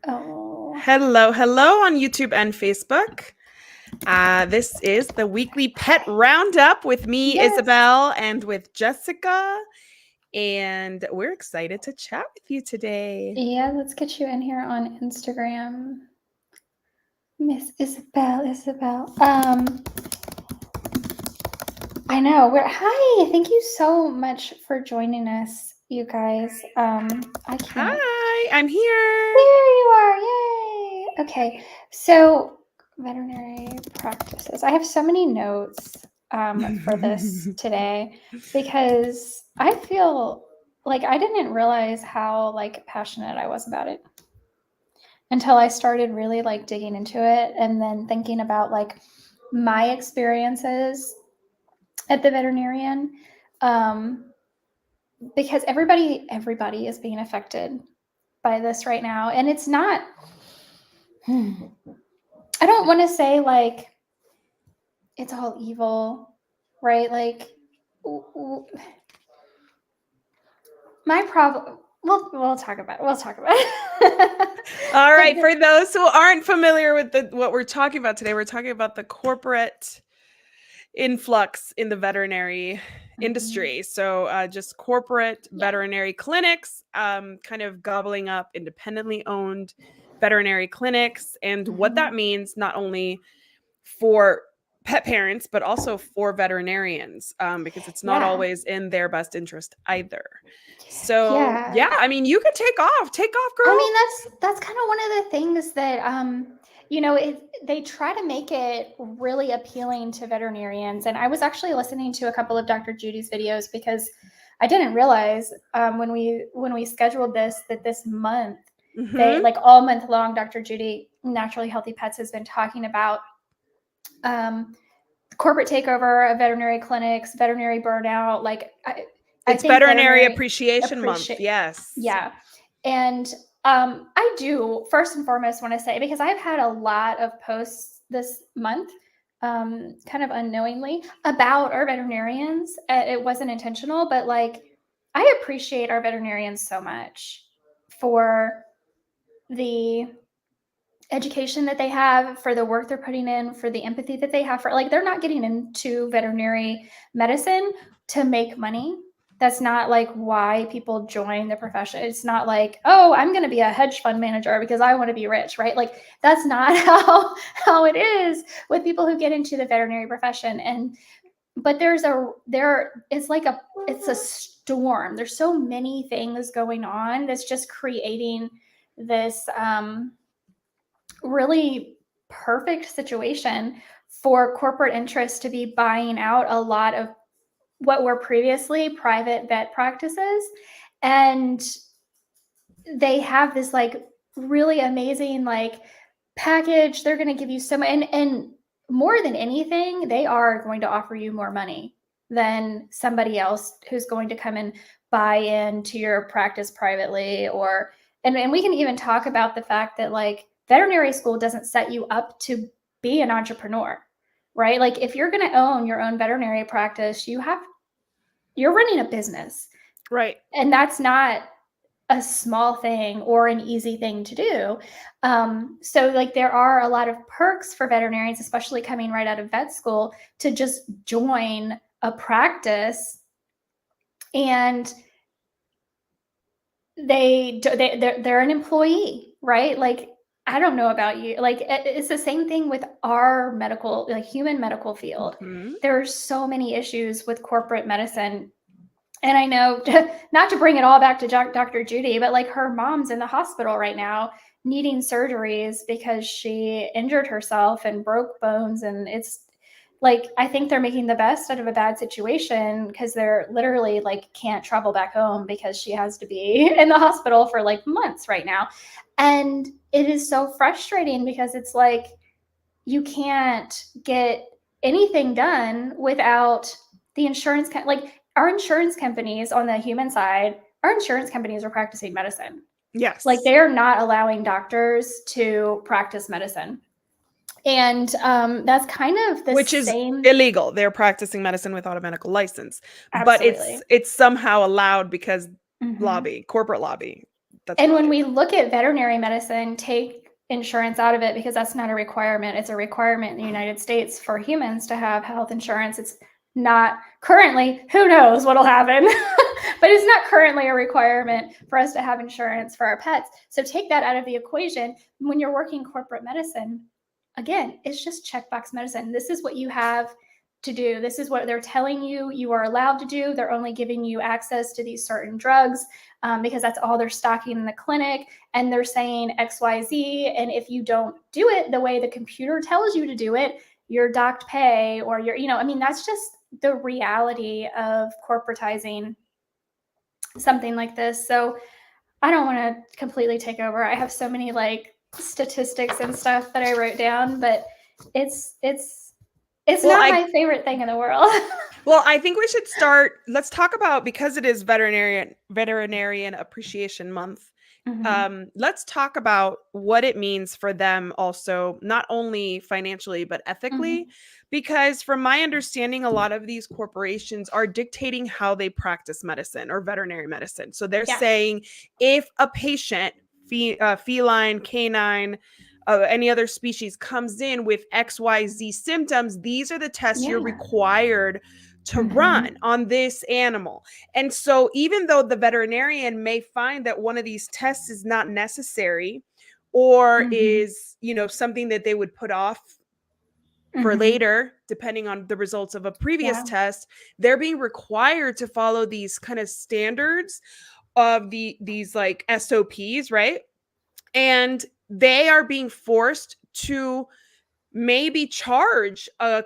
Oh. Hello on YouTube and Facebook. This is the weekly pet roundup with me, Yes. Isabel, and with Jessica. And we're excited to chat with you today. Yeah, let's get you in here on Instagram. Miss Isabel. I know. Hi. Thank you so much for joining us, you guys. I can't. Hi, I'm here. There you are. Yay. Okay. So, veterinary practices. I have so many notes for this today because I feel like I didn't realize how passionate I was about it until I started really digging into it and then thinking about my experiences at the veterinarian, because everybody is being affected by this right now, and it's not. I don't want to say it's all evil, right? My problem. We'll talk about it. All right, for those who aren't familiar with what we're talking about today, we're talking about the corporate influx in the veterinary industry. So just corporate veterinary clinics kind of gobbling up independently owned veterinary clinics, and what that means not only for pet parents but also for veterinarians, because it's not always in their best interest either. So yeah, I mean, you could take off, girl. I mean, that's kind of one of the things that they try to make it really appealing to veterinarians. And I was actually listening to a couple of Dr. Judy's videos because I didn't realize when we scheduled this that this month, they all month long, Dr. Judy, Naturally Healthy Pets, has been talking about corporate takeover of veterinary clinics, veterinary burnout. It's veterinary appreciation month. Yes. Yeah. And I do first and foremost want to say, because I've had a lot of posts this month, kind of unknowingly, about our veterinarians. It wasn't intentional, but I appreciate our veterinarians so much for the education that they have, for the work they're putting in, for the empathy that they have, for they're not getting into veterinary medicine to make money. That's not why people join the profession. It's not oh, I'm going to be a hedge fund manager because I want to be rich, right? That's not how it is with people who get into the veterinary profession. But it's a storm. There's so many things going on that's just creating this really perfect situation for corporate interests to be buying out a lot of what were previously private vet practices. And they have this really amazing package. They're going to give you so much, and more than anything, they are going to offer you more money than somebody else who's going to come and buy into your practice privately. And we can even talk about the fact that veterinary school doesn't set you up to be an entrepreneur, right? If you're going to own your own veterinary practice, you're running a business, right? And that's not a small thing or an easy thing to do. So there are a lot of perks for veterinarians, especially coming right out of vet school, to just join a practice. And they're an employee, right? I don't know about you. It's the same thing with our medical, human medical field. There are so many issues with corporate medicine. And I know, not to bring it all back to Dr. Judy, but her mom's in the hospital right now needing surgeries because she injured herself and broke bones. And it's I think they're making the best out of a bad situation because they're literally can't travel back home because she has to be in the hospital for months right now. And it is so frustrating because it's you can't get anything done without the insurance. Our insurance companies on the human side, our insurance companies are practicing medicine. Yes. They're not allowing doctors to practice medicine. And that's kind of the Which same. is illegal. They're practicing medicine without a medical license. Absolutely. But it's somehow allowed because lobby, corporate lobby. And when we look at veterinary medicine, take insurance out of it because that's not a requirement. It's a requirement in the United States for humans to have health insurance. It's not currently, who knows what'll happen, but it's not currently a requirement for us to have insurance for our pets. So take that out of the equation. When you're working corporate medicine, again, it's just checkbox medicine. This is what you have to do. This is what they're telling you you are allowed to do. They're only giving you access to these certain drugs because that's all they're stocking in the clinic. And they're saying XYZ. And if you don't do it the way the computer tells you to do it, you're docked pay or you're, I mean, that's just the reality of corporatizing something like this. So I don't want to completely take over. I have so many like statistics and stuff that I wrote down, but it's not my favorite thing in the world. Well, I think we should let's talk about, because it is Veterinarian Appreciation Month. Mm-hmm. Let's talk about what it means for them also, not only financially, but ethically, because from my understanding, a lot of these corporations are dictating how they practice medicine or veterinary medicine. So they're saying if a patient, feline, canine, any other species comes in with XYZ symptoms, these are the tests you're required to run on this animal. And so even though the veterinarian may find that one of these tests is not necessary or is, something that they would put off for later, depending on the results of a previous test, they're being required to follow these kind of standards of these like SOPs, right? And they are being forced to maybe charge a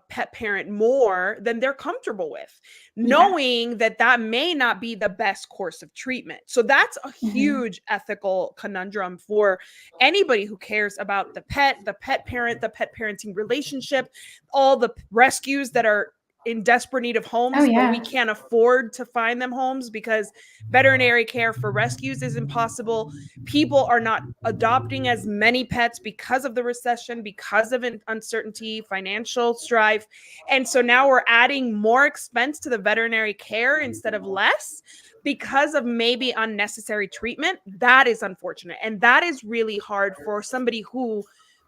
pet parent more than they're comfortable with, knowing that may not be the best course of treatment. So that's a huge ethical conundrum for anybody who cares about the pet parent, the pet parenting relationship, all the rescues that are in desperate need of homes, but we can't afford to find them homes because veterinary care for rescues is impossible. People are not adopting as many pets because of the recession, because of uncertainty, financial strife. And so now we're adding more expense to the veterinary care instead of less because of maybe unnecessary treatment. That is unfortunate. And that is really hard for somebody who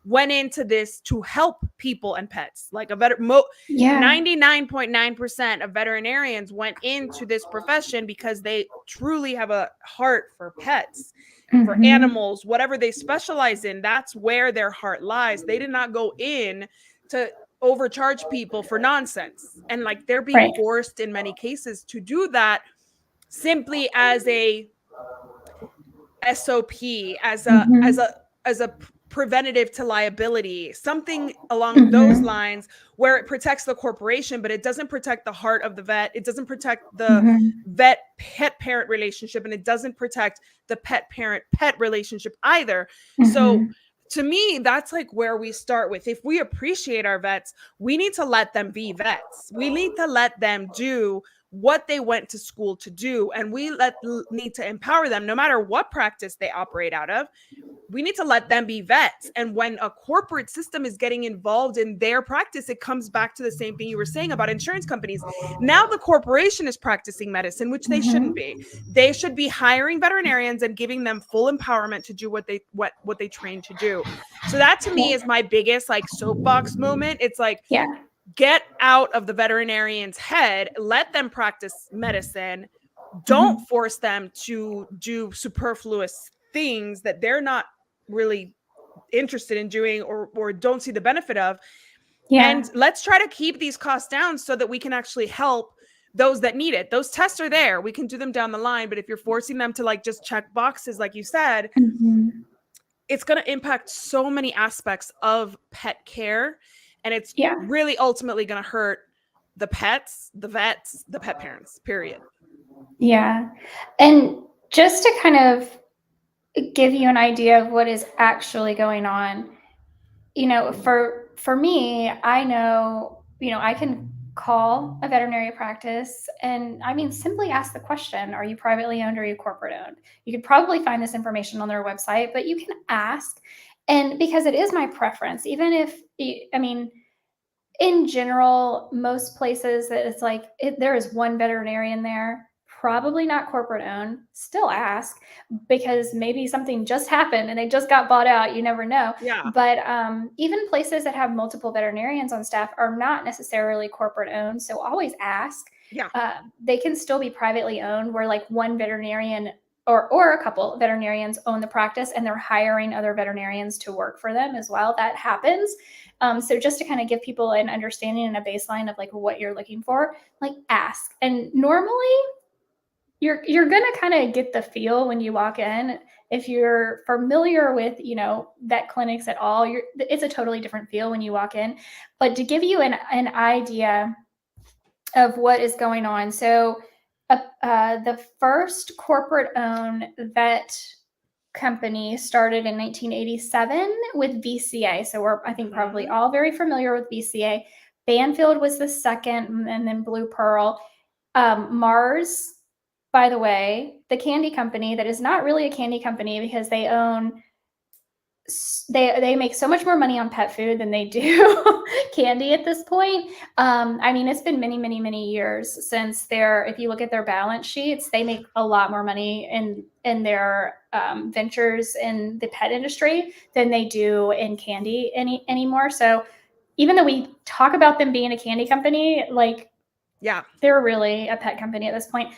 went into this to help people and pets. Like 99.9% of veterinarians went into this profession because they truly have a heart for pets, for animals, whatever they specialize in. That's where their heart lies. They did not go in to overcharge people for nonsense. And like they're being forced in many cases to do that simply as a SOP, as a preventative to liability, something along those lines where it protects the corporation, but it doesn't protect the heart of the vet. It doesn't protect the vet pet parent relationship, and it doesn't protect the pet parent pet relationship either. So to me, that's like where we start with, if we appreciate our vets, we need to let them be vets. We need to let them do what they went to school to do. And we need to empower them no matter what practice they operate out of. We need to let them be vets. And when a corporate system is getting involved in their practice, it comes back to the same thing you were saying about insurance companies. Now the corporation is practicing medicine, which they shouldn't be. They should be hiring veterinarians and giving them full empowerment to do what they train to do. So that to me is my biggest like soapbox moment. It's like, get out of the veterinarian's head, let them practice medicine. Don't force them to do superfluous things that they're not really interested in doing or don't see the benefit of. And let's try to keep these costs down so that we can actually help those that need it. Those tests are there. We can do them down the line. But if you're forcing them to like just check boxes, like you said, it's going to impact so many aspects of pet care. And it's really ultimately going to hurt the pets, the vets, the pet parents, period. Yeah. And just to kind of give you an idea of what is actually going on, for me, I know, I can call a veterinary practice and simply ask the question, are you privately owned or are you corporate owned? You could probably find this information on their website, but you can ask. And because it is my preference, even if, in general, most places that it's like, there is one veterinarian there, probably not corporate owned, still ask, because maybe something just happened and they just got bought out. You never know. Yeah. But even places that have multiple veterinarians on staff are not necessarily corporate owned. So always ask. Yeah. They can still be privately owned, where like one veterinarian or a couple veterinarians own the practice and they're hiring other veterinarians to work for them as well. That happens. So just to kind of give people an understanding and a baseline of like what you're looking for, like ask. And normally you're gonna kind of get the feel when you walk in. If you're familiar with, vet clinics at all, it's a totally different feel when you walk in. But to give you an idea of what is going on. So the first corporate-owned vet company started in 1987 with VCA. So we're, I think, probably all very familiar with VCA. Banfield was the second, and then Blue Pearl. Mars, by the way, the candy company that is not really a candy company because they own they make so much more money on pet food than they do candy at this point. I mean, it's been many, many, many years since if you look at their balance sheets, they make a lot more money in their ventures in the pet industry than they do in candy anymore. So even though we talk about them being a candy company, like, yeah, they're really a pet company at this point.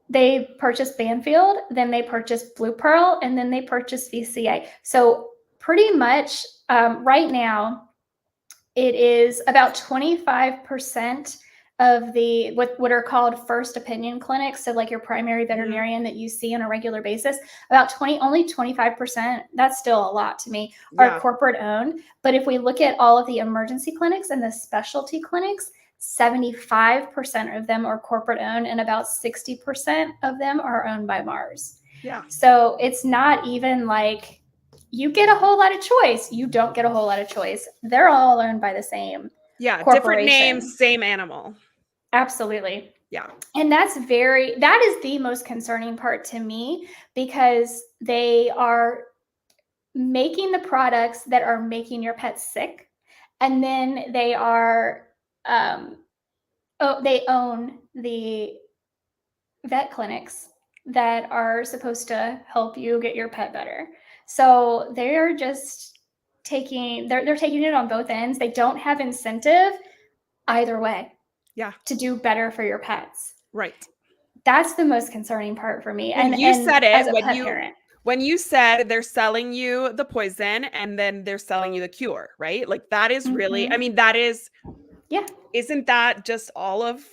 They purchased Banfield, then they purchased Blue Pearl, and then they purchased VCA. So pretty much right now, it is about 25% of the what are called first opinion clinics. So like your primary veterinarian that you see on a regular basis, only 25%, that's still a lot to me, are corporate owned. But if we look at all of the emergency clinics and the specialty clinics, 75% of them are corporate owned and about 60% of them are owned by Mars. Yeah. So it's not even like you get a whole lot of choice. You don't get a whole lot of choice. They're all owned by the same different names, same animal. Absolutely. Yeah. And that is the most concerning part to me, because they are making the products that are making your pet sick. And then they are, they own the vet clinics that are supposed to help you get your pet better. So they're just they're taking it on both ends. They don't have incentive either way. Yeah. To do better for your pets. Right. That's the most concerning part for me. Well, you said it as a pet parent. When you said they're selling you the poison and then they're selling you the cure, right? Like that is really, I mean, that is, isn't that just all of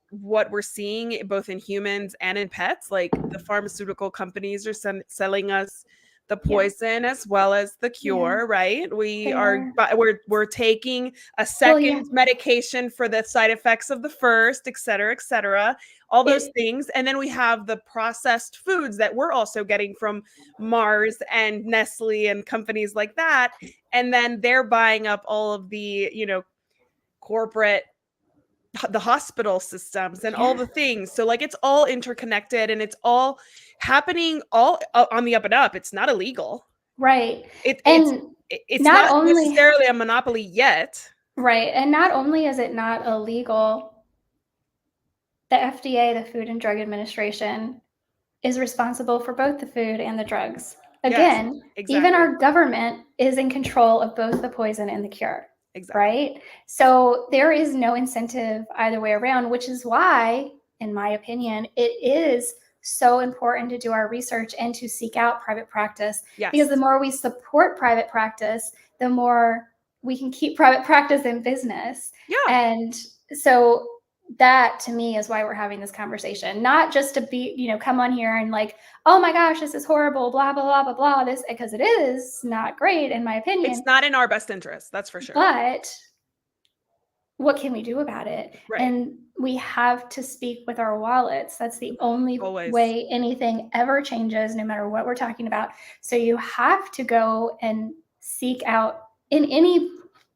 what we're seeing both in humans and in pets? Like the pharmaceutical companies are selling us the poison as well as the cure, right? We're taking a second medication for the side effects of the first, et cetera, all those things. And then we have the processed foods that we're also getting from Mars and Nestle and companies like that. And then they're buying up all of the, corporate, the hospital systems and all the things. So like it's all interconnected and it's all happening all on the up and up. It's not illegal. Right. It's not necessarily a monopoly yet. Right. And not only is it not illegal, the FDA, the Food and Drug Administration, is responsible for both the food and the drugs. Again, even our government is in control of both the poison and the cure. Exactly. Right? So there is no incentive either way around, which is why, in my opinion, it is so important to do our research and to seek out private practice. Yes. Because the more we support private practice, the more we can keep private practice in business. Yeah. And so that to me is why we're having this conversation, not just to be, come on here and like, oh my gosh, this is horrible, blah, blah, blah, blah, blah, this, because it is not great in my opinion. It's not in our best interest, that's for sure. But what can we do about it? Right. And we have to speak with our wallets. That's the only way anything ever changes, no matter what we're talking about. So you have to go and seek out, in any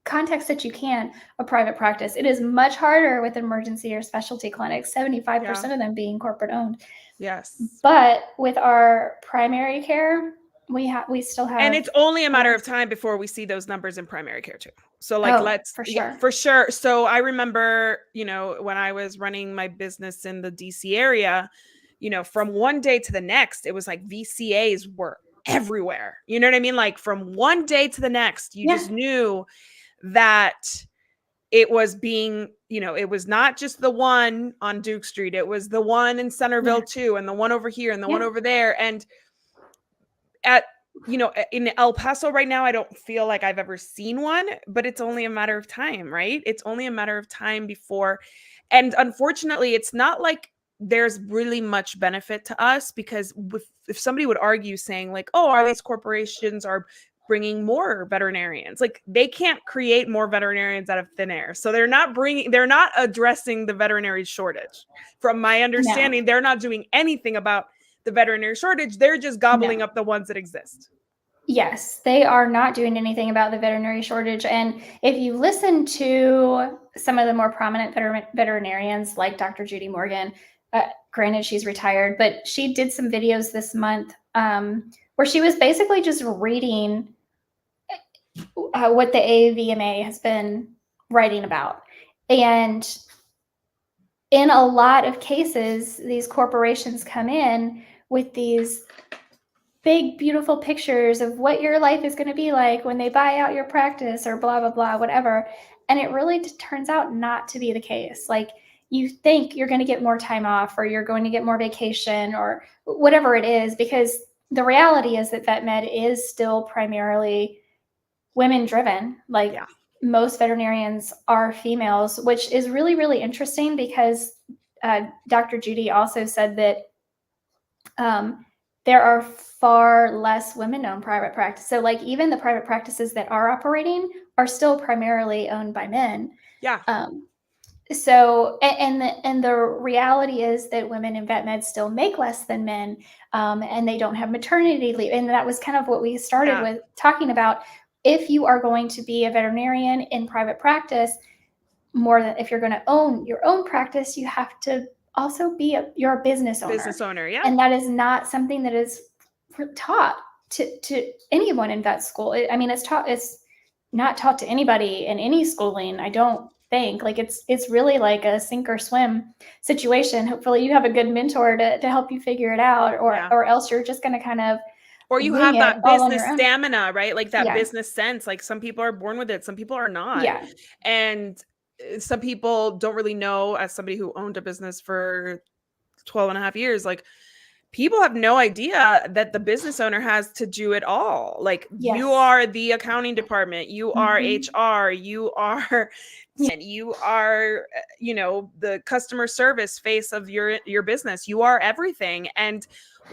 context that you can, a private practice. It is much harder with emergency or specialty clinics, 75% of them being corporate owned. Yes. But with our primary care, We still have, and it's only a matter of time before we see those numbers in primary care too. So like, for sure. for sure. So I remember, when I was running my business in the DC area, from one day to the next, it was like VCAs were everywhere. You know what I mean? Like from one day to the next, you just knew that it was being, it was not just the one on Duke Street. It was the one in Centerville too, and the one over here and the one over there. And in El Paso right now, I don't feel like I've ever seen one, but it's only a matter of time, right? It's only a matter of time before. And unfortunately, it's not like there's really much benefit to us, because if somebody would argue saying like, oh, are these corporations are bringing more veterinarians, like they can't create more veterinarians out of thin air. So they're not addressing the veterinary shortage. From my understanding, they're not doing anything about the veterinary shortage. They're just gobbling up the ones that exist. Yes, they are not doing anything about the veterinary shortage. And if you listen to some of the more prominent veterinarians like Dr. Judy Morgan, granted she's retired, but she did some videos this month where she was basically just reading what the AVMA has been writing about. And in a lot of cases, these corporations come in with these big, beautiful pictures of what your life is going to be like when they buy out your practice or blah, blah, blah, whatever. And it really turns out not to be the case. Like, you think you're going to get more time off, or you're going to get more vacation, or whatever it is, because the reality is that vet med is still primarily women driven. Like, most veterinarians are females, which is really, really interesting, because Dr. Judy also said that there are far less women-owned private practice. So like, even the private practices that are operating are still primarily owned by men. So, and the reality is that women in vet med still make less than men, and they don't have maternity leave. And that was kind of what we started with talking about. If you are going to be a veterinarian in private practice, more than if you're going to own your own practice, you have to also you're a business owner. And that is not something that is taught to anyone in vet school. I mean, it's not taught to anybody in any schooling, I don't think. Like, it's really like a sink or swim situation. Hopefully you have a good mentor to help you figure it out, or else you're just going to kind of, or you have that business stamina, right? Like that business sense. Like, some people are born with it, some people are not. And some people don't really know, as somebody who owned a business for 12 and a half years, like, people have no idea that the business owner has to do it all. Like, you are the accounting department, you are HR, you are the customer service face of your business. You are everything. And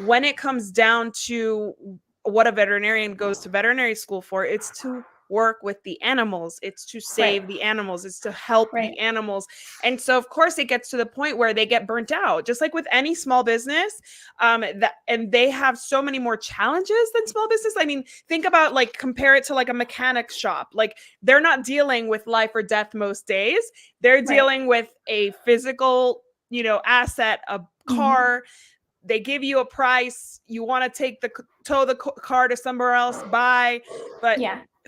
when it comes down to what a veterinarian goes to veterinary school for, it's to work with the animals, it's to save the animals, it's to help the animals. And so of course it gets to the point where they get burnt out, just like with any small business. And they have so many more challenges than small business. I mean, think about, like, compare it to like a mechanic shop. Like, they're not dealing with life or death most days. They're dealing with a physical, asset, a car. They give you a price. You want to tow the car to somewhere else, buy. But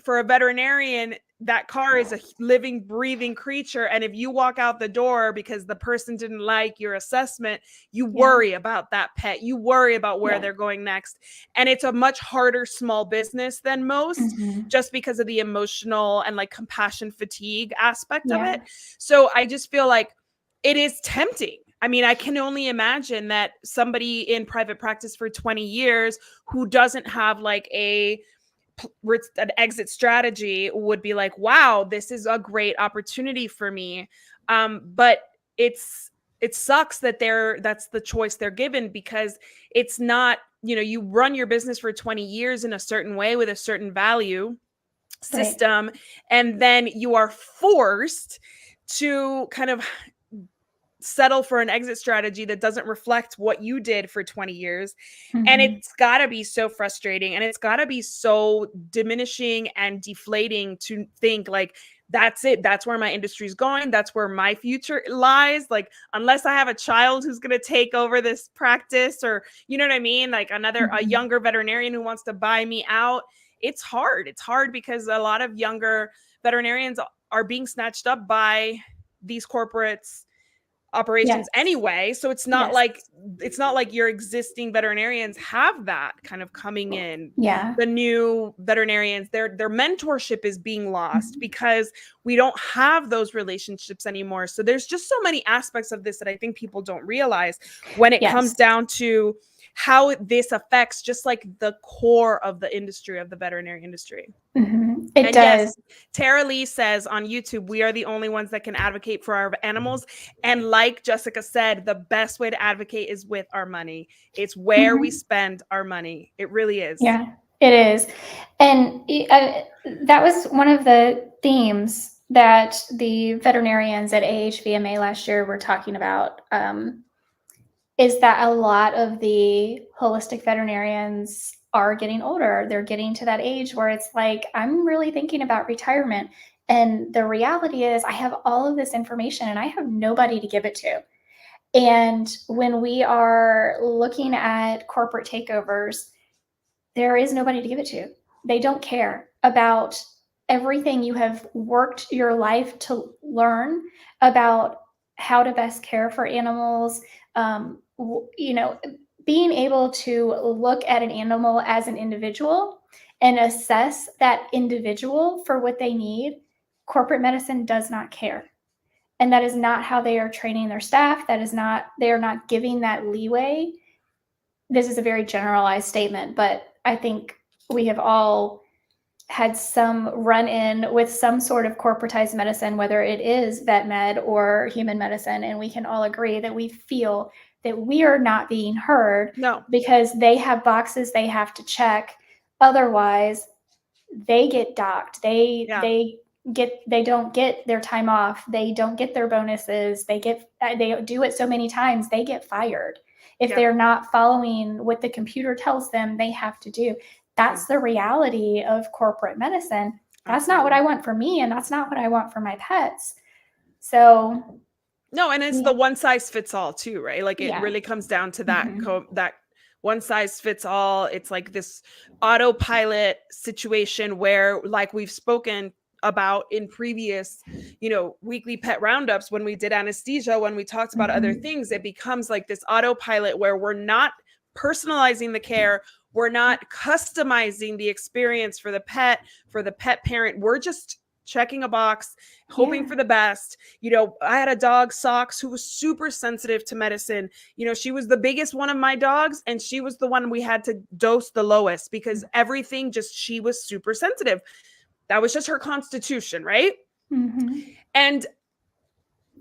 for a veterinarian, that car is a living, breathing creature. And if you walk out the door because the person didn't like your assessment, you worry about that pet. You worry about where they're going next. And it's a much harder small business than most, just because of the emotional and like compassion fatigue aspect of it. So I just feel like it is tempting. I mean, I can only imagine that somebody in private practice for 20 years who doesn't have like an exit strategy would be like, wow, this is a great opportunity for me. But it sucks that that's the choice they're given, because it's not, you run your business for 20 years in a certain way with a certain value system. And then you are forced to kind of settle for an exit strategy that doesn't reflect what you did for 20 years. And it's got to be so frustrating, and it's got to be so diminishing and deflating to think like, that's it. That's where my industry is going. That's where my future lies. Like, unless I have a child who's going to take over this practice, or, you know what I mean? Like a younger veterinarian who wants to buy me out. It's hard. It's hard because a lot of younger veterinarians are being snatched up by these corporates operations anyway. So it's not like your existing veterinarians have that kind of coming in. The new veterinarians, their mentorship is being lost because we don't have those relationships anymore. So there's just so many aspects of this that I think people don't realize when it comes down to how this affects just like the core of the industry, of the veterinary industry. It does. Yes, Tara Lee says on YouTube, we are the only ones that can advocate for our animals. And like Jessica said, the best way to advocate is with our money. It's where we spend our money. It really is. Yeah, it is. And that was one of the themes that the veterinarians at AHVMA last year were talking about, is that a lot of the holistic veterinarians are getting older. They're getting to that age where it's like, I'm really thinking about retirement. And the reality is I have all of this information and I have nobody to give it to. And when we are looking at corporate takeovers, there is nobody to give it to. They don't care about everything you have worked your life to learn about how to best care for animals. Being able to look at an animal as an individual and assess that individual for what they need, corporate medicine does not care. And that is not how they are training their staff. They are not giving that leeway. This is a very generalized statement, but I think we have all had some run-in with some sort of corporatized medicine, whether it is vet med or human medicine, and we can all agree that we feel that we are not being heard because they have boxes they have to check. Otherwise, they get docked. They don't get their time off. They don't get their bonuses. They do it so many times, they get fired if they're not following what the computer tells them they have to do. That's the reality of corporate medicine. That's not what I want for me, and that's not what I want for my pets. So no, and it's the one size fits all too, right? Like it really comes down to that that one size fits all. It's like this autopilot situation where, like we've spoken about in previous, weekly pet roundups, when we did anesthesia, when we talked about other things, it becomes like this autopilot where we're not personalizing the care. We're not customizing the experience for the pet parent. We're just checking a box, hoping for the best. I had a dog, Socks, who was super sensitive to medicine. She was the biggest one of my dogs, and she was the one we had to dose the lowest because everything she was super sensitive. That was just her constitution, right? And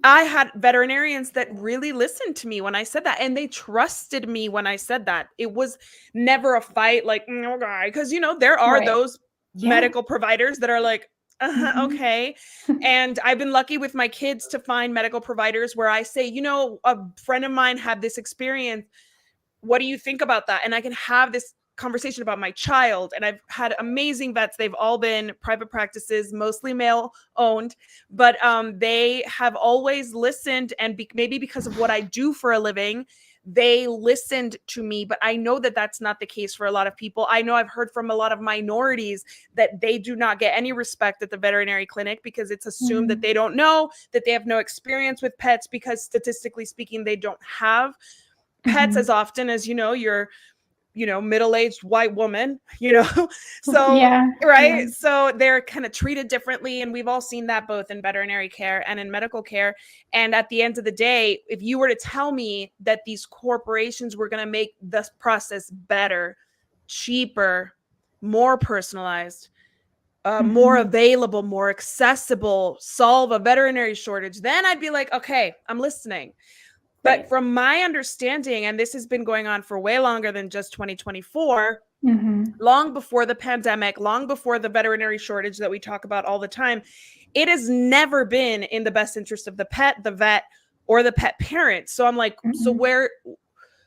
I had veterinarians that really listened to me when I said that, and they trusted me when I said that. It was never a fight like, oh God, because there are those medical providers that are like, okay. And I've been lucky with my kids to find medical providers where I say, a friend of mine had this experience. What do you think about that? And I can have this conversation about my child. And I've had amazing vets. They've all been private practices, mostly male owned, but they have always listened. And maybe because of what I do for a living, they listened to me. But I know that that's not the case for a lot of people. I know I've heard from a lot of minorities that they do not get any respect at the veterinary clinic because it's assumed that they don't know, that they have no experience with pets, because statistically speaking, they don't have pets as often as, you're middle-aged white woman, so right. So they're kind of treated differently. And we've all seen that both in veterinary care and in medical care. And at the end of the day, if you were to tell me that these corporations were going to make this process better, cheaper, more personalized, more available, more accessible, solve a veterinary shortage, then I'd be like, okay, I'm listening. But from my understanding, and this has been going on for way longer than just 2024, long before the pandemic, long before the veterinary shortage that we talk about all the time, it has never been in the best interest of the pet, the vet, or the pet parent. So I'm like,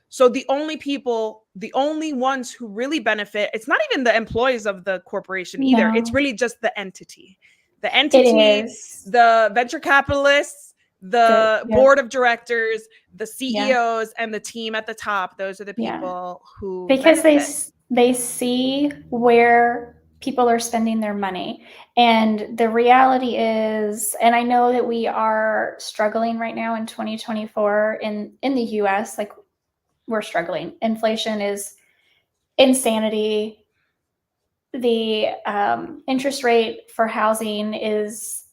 so the only ones who really benefit, it's not even the employees of the corporation either. It's really just the entity The entity, the venture capitalists, the board of directors, the CEOs, and the team at the top. Those are the people who because they see where people are spending their money. And the reality is, and I know that we are struggling right now in 2024 in the US, like we're struggling. Inflation is insanity. The interest rate for housing is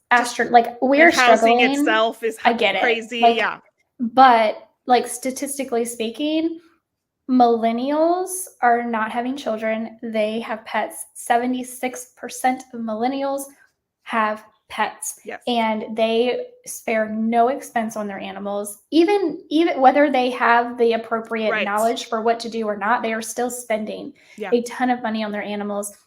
like we're housing struggling. itself is I get crazy. Like, but like statistically speaking, millennials are not having children. They have pets. 76% of millennials have pets. Yes. And they spare no expense on their animals. Even whether they have the appropriate knowledge for what to do or not, they are still spending a ton of money on their animals.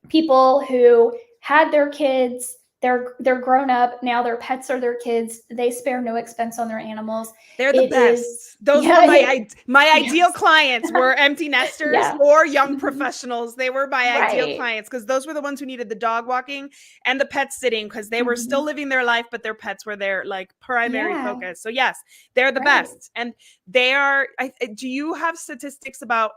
People who had their kids, they're grown up now, their pets are their kids, they spare no expense on their animals. They're the best. Those were my ideal clients were empty nesters or young professionals. They were my ideal clients because those were the ones who needed the dog walking and the pet sitting because they were still living their life, but their pets were their like primary focus. So yes, they're the best. And they are, do you have statistics about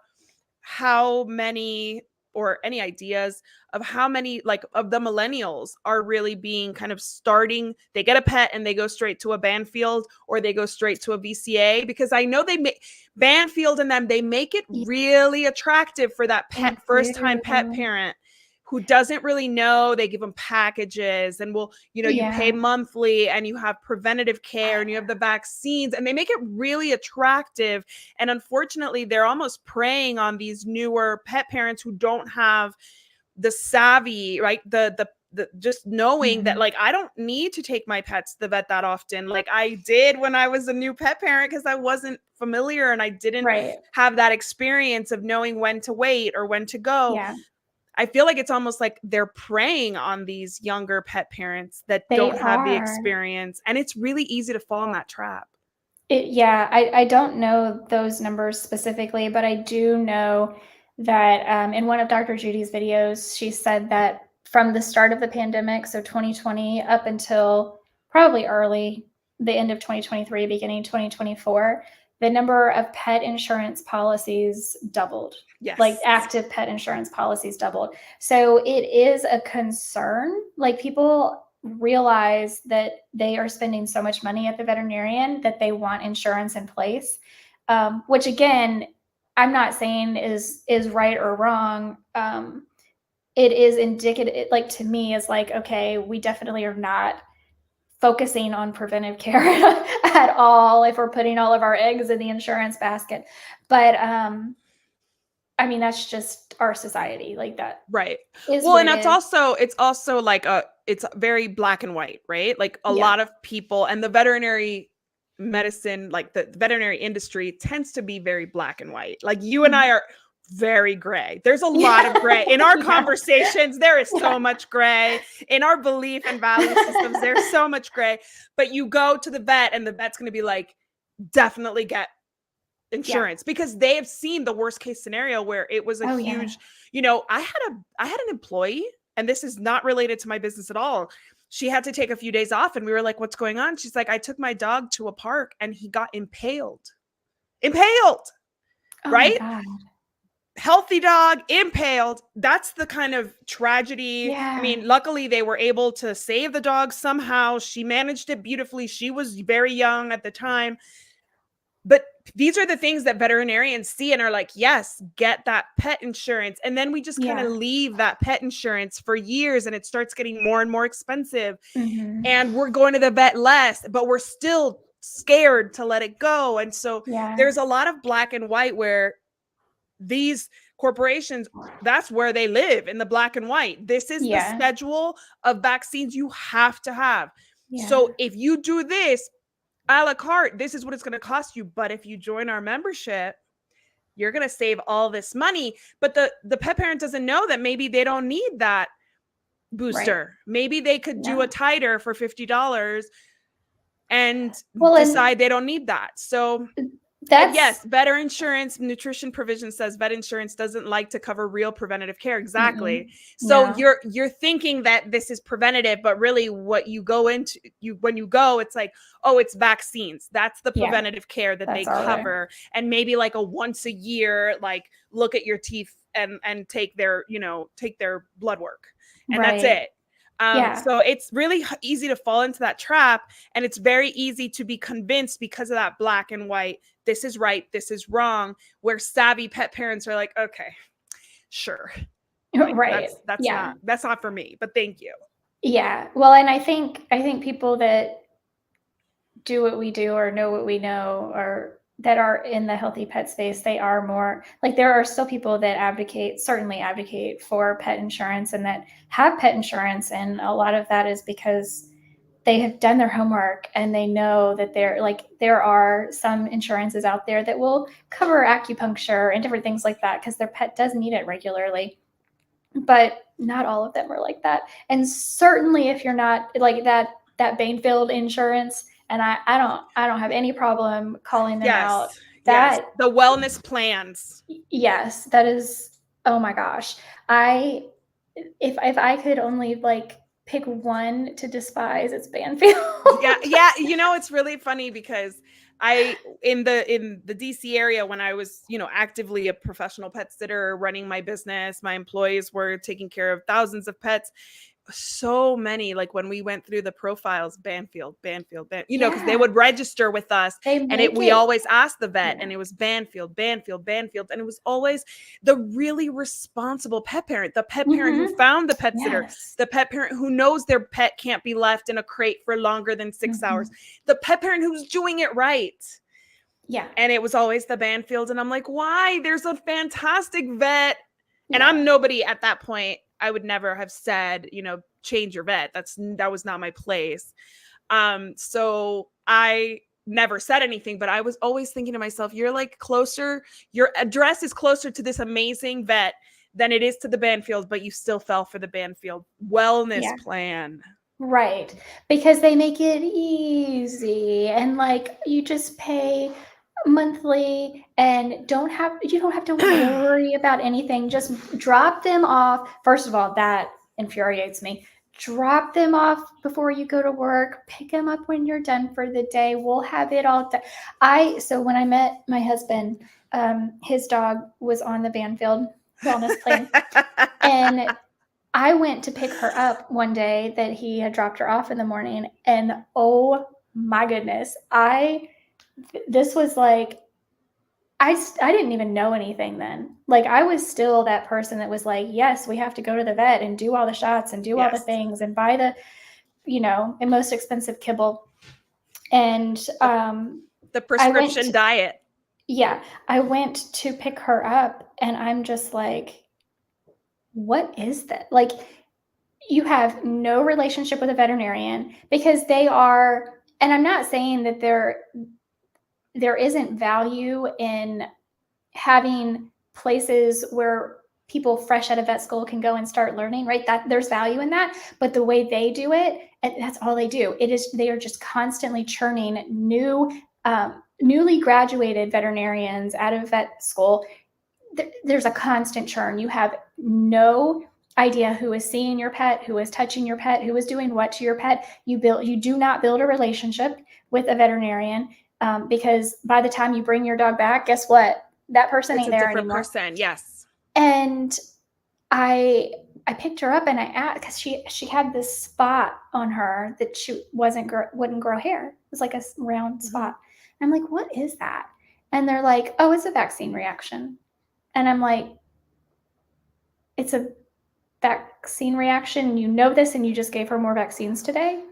how many or any ideas of how many like of the millennials are really being kind of starting, they get a pet and they go straight to a Banfield or they go straight to a VCA? Because I know they make Banfield and them, they make it really attractive for that first time pet parent who doesn't really know. They give them packages and you pay monthly and you have preventative care and you have the vaccines and they make it really attractive. And unfortunately, they're almost preying on these newer pet parents who don't have the savvy, right? The just knowing that like, I don't need to take my pets to the vet that often. Like I did when I was a new pet parent because I wasn't familiar and I didn't have that experience of knowing when to wait or when to go. I feel like it's almost like they're preying on these younger pet parents that don't have the experience. And it's really easy to fall in that trap. I don't know those numbers specifically, but I do know that in one of Dr. Judy's videos, she said that from the start of the pandemic, so 2020 up until probably the end of 2023, beginning 2024, the number of pet insurance policies doubled. Yes. Like active pet insurance policies doubled. So it is a concern. Like people realize that they are spending so much money at the veterinarian that they want insurance in place, which again, I'm not saying is right or wrong. It is indicative, like to me is like, okay, we definitely are not focusing on preventive care at all if we're putting all of our eggs in the insurance basket. But I mean, that's just our society like that. Right. Well, and it's also like it's very black and white, right? Like a lot of people and the veterinary medicine, like the veterinary industry tends to be very black and white. Like you and I are very gray. There's a lot of gray in our conversations. There is so much gray in our belief and value systems. There's so much gray, but you go to the vet and the vet's going to be like, definitely get insurance because they have seen the worst case scenario where it was a huge, I had an employee, and this is not related to my business at all. She had to take a few days off and we were like, what's going on? She's like, I took my dog to a park and he got impaled, right? Healthy dog impaled. That's the kind of tragedy. I mean, luckily they were able to save the dog somehow. She managed it beautifully. She was very young at the time. But these are the things that veterinarians see and are like, yes, get that pet insurance. And then we just kind of leave that pet insurance for years and it starts getting more and more expensive. And we're going to the vet less, but we're still scared to let it go. And so there's a lot of black and white where these corporations, that's where they live, in the black and white. This is the schedule of vaccines you have to have. So if you do this, a la carte, this is what it's going to cost you. But if you join our membership, you're going to save all this money. But the pet parent doesn't know that maybe they don't need that booster. Maybe they could do a titer for $50 and decide they don't need that. So Yes, better insurance, nutrition provision says vet insurance doesn't like to cover real preventative care. Exactly. So no. you're thinking that this is preventative, but really what you go into, when you go, it's like, oh, it's vaccines. That's the preventative care that they cover. And maybe like a once a year, like look at your teeth and take their, take their blood work. And that's it. So it's really easy to fall into that trap, and it's very easy to be convinced because of that black and white. This is right, this is wrong, where savvy pet parents are like, okay, sure. Like, right. That's not for me, but thank you. Yeah. Well, and I think people that do what we do or know what we know, or that are in the healthy pet space, they are more like, there are still people that certainly advocate for pet insurance and that have pet insurance. And a lot of that is because they have done their homework and they know that there are some insurances out there that will cover acupuncture and different things like that because their pet does need it regularly. But not all of them are like that. And certainly if you're not like that Banfield insurance, and I don't have any problem calling them out. The wellness plans. Yes, that is, oh my gosh. If I could only like pick one to despise, it's Banfield. Yeah. It's really funny because in the DC area, when I was, actively a professional pet sitter running my business, my employees were taking care of thousands of pets. So many, like when we went through the profiles, Banfield, because they would register with us, and we always asked the vet, and it was Banfield, and it was always the really responsible pet parent, the pet parent who found the pet sitter, the pet parent who knows their pet can't be left in a crate for longer than 6 hours, the pet parent who's doing it right. Yeah. And it was always the Banfield, and I'm like, why? There's a fantastic vet. And I'm nobody at that point. I would never have said, change your vet. That was not my place. So I never said anything, but I was always thinking to myself, you're like closer, your address is closer to this amazing vet than it is to the Banfield, but you still fell for the Banfield wellness plan. Right. Because they make it easy, and like you just pay monthly and you don't have to worry about anything. Just drop them off. First of all, that infuriates me. Drop them off before you go to work. Pick them up when you're done for the day. We'll have it all done. So when I met my husband, his dog was on the Banfield wellness plan, and I went to pick her up one day that he had dropped her off in the morning, and oh my goodness, this was like, I didn't even know anything then. Like, I was still that person that was like, yes, we have to go to the vet and do all the shots and do all the things and buy the, the most expensive kibble. And the prescription diet. Yeah. I went to pick her up, and I'm just like, what is that? Like, you have no relationship with a veterinarian because they are, and I'm not saying that there isn't value in having places where people fresh out of vet school can go and start learning, right? That there's value in that, but the way they do it, and that's all they do. They are just constantly churning newly graduated veterinarians out of vet school. There's a constant churn. You have no idea who is seeing your pet, who is touching your pet, who is doing what to your pet. You do not build a relationship with a veterinarian. Because by the time you bring your dog back, guess what? That person ain't there anymore. Person, yes. And I picked her up, and I asked, because she had this spot on her that she wouldn't grow hair. It was like a round spot. And I'm like, what is that? And they're like, oh, it's a vaccine reaction. And I'm like, it's a vaccine reaction? You know this, and you just gave her more vaccines today?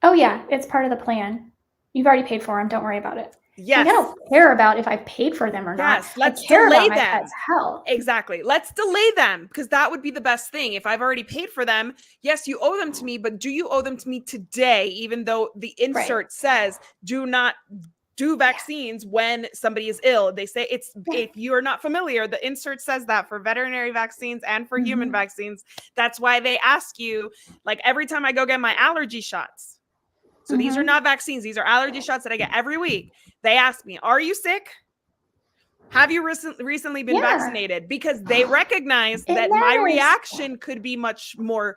Oh yeah, it's part of the plan. You've already paid for them. Don't worry about it. Yes. I don't care about if I paid for them or not. Yes, let's delay them. My pet's health. Exactly. Let's delay them, because that would be the best thing. If I've already paid for them, yes, you owe them to me, but do you owe them to me today, even though the insert says do not do vaccines when somebody is ill? They say if you are not familiar, the insert says that for veterinary vaccines and for human vaccines. That's why they ask you, like every time I go get my allergy shots. So these are not vaccines. These are allergy shots that I get every week. They ask me, are you sick? have you recently been vaccinated? Because they recognize that my reaction could be much more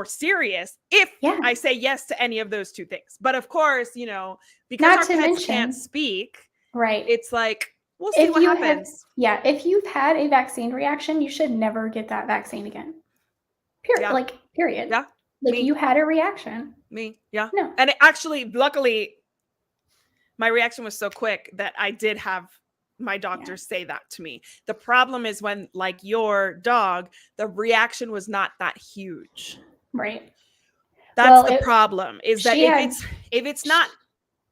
serious if I say yes to any of those two things. But of course, you know, because our pets can't speak, right? It's like, we'll see what happens. If you've had a vaccine reaction, you should never get that vaccine again. Period. Yeah. Period. Yeah. Like, you had a reaction. Yeah. No. And actually, luckily, my reaction was so quick that I did have my doctor say that to me. The problem is when, like your dog, the reaction was not that huge. Right. That's the problem, is that if it's not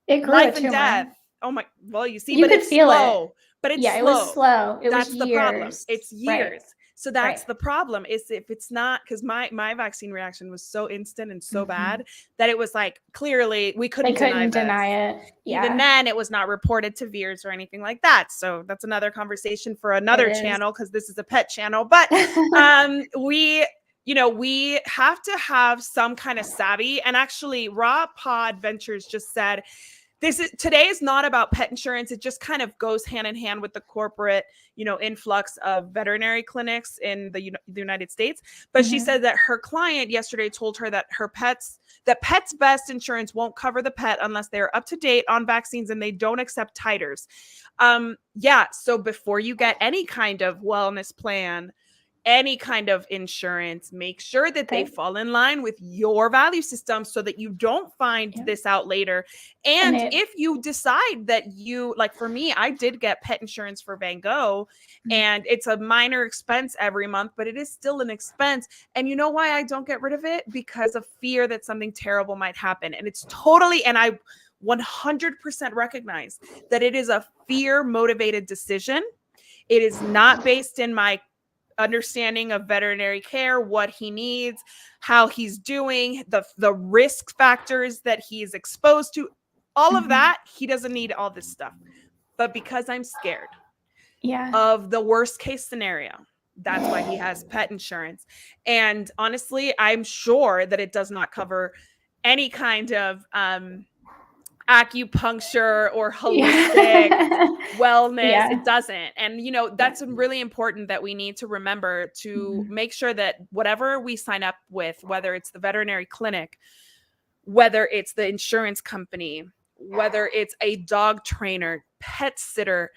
life and death, oh my, well, you see, but it's slow. But it's slow. It was slow. That's the problem. It's years. So that's the problem, is if it's not, because my vaccine reaction was so instant and so bad that it was like, clearly we couldn't deny it. Yeah. Even then, it was not reported to VEERS or anything like that. So that's another conversation for another channel, because this is a pet channel. But we have to have some kind of savvy. And actually, Raw Pod Ventures just said, today is not about pet insurance. It just kind of goes hand in hand with the corporate, influx of veterinary clinics in the United States. But she said that her client yesterday told her that Pets Best Insurance won't cover the pet unless they're up to date on vaccines and they don't accept titers. So before you get any kind of wellness plan, any kind of insurance, make sure that they fall in line with your value system so that you don't find this out later. And if you decide that like for me, I did get pet insurance for Van Gogh, and it's a minor expense every month, but it is still an expense. And you know why I don't get rid of it? Because of fear that something terrible might happen. And it's totally, and I 100% recognize that it is a fear motivated decision. It is not based in my understanding of veterinary care, what he needs, how he's doing, the risk factors that he's exposed to, all of that. He doesn't need all this stuff. But because I'm scared of the worst case scenario, that's why he has pet insurance. And honestly, I'm sure that it does not cover any kind of acupuncture or holistic wellness. It doesn't. And that's really important, that we need to remember to make sure that whatever we sign up with, whether it's the veterinary clinic, whether it's the insurance company, whether it's a dog trainer, pet sitter,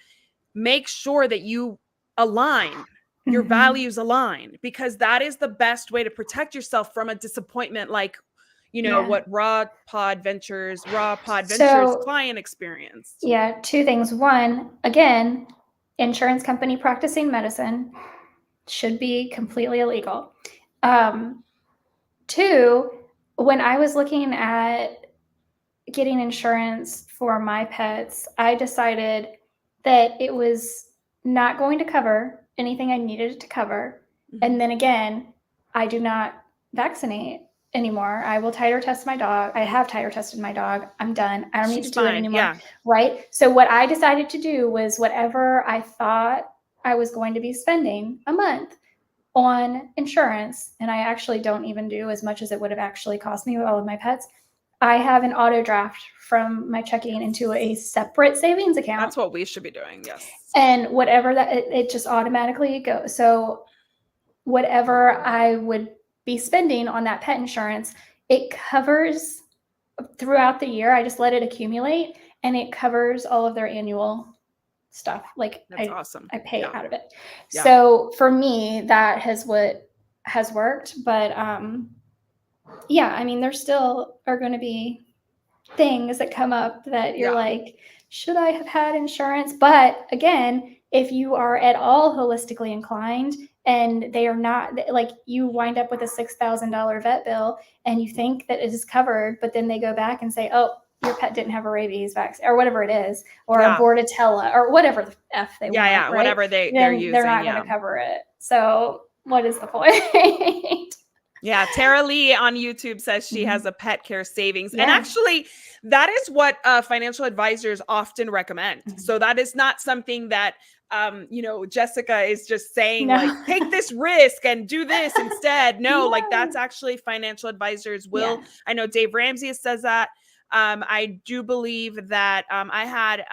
make sure that you align, your values align, because that is the best way to protect yourself from a disappointment like what Raw Pod Ventures client experienced. Yeah, two things. One, again, insurance company practicing medicine should be completely illegal. Two, when I was looking at getting insurance for my pets, I decided that it was not going to cover anything I needed it to cover. And then again, I do not vaccinate anymore. I will titer test my dog. I have titer tested my dog. I'm done. I don't need to do it anymore. Yeah. Right. So what I decided to do was whatever I thought I was going to be spending a month on insurance, and I actually don't even do as much as it would have actually cost me with all of my pets. I have an auto draft from my checking into a separate savings account. That's what we should be doing. Yes. And whatever that, it just automatically goes. So whatever I would be spending on that pet insurance, it covers throughout the year. I just let it accumulate, and it covers all of their annual stuff. Like, that's awesome. I pay out of it. Yeah. So for me, that has what has worked. But I mean, there still are going to be things that come up that you're like, should I have had insurance? But again, if you are at all holistically inclined and they are not, like, you wind up with a $6,000 vet bill and you think that it is covered, but then they go back and say, oh, your pet didn't have a rabies vaccine or whatever it is, or a Bordetella or whatever the F they want. Right? Whatever they're using. They're not going to cover it. So what is the point? Yeah, Tara Lee on YouTube says she has a pet care savings. And actually, that is what financial advisors often recommend. So that is not something that, Jessica is just saying, like, take this risk and do this instead. No, like, that's actually financial advisors will. I know Dave Ramsey says that. I do believe that I had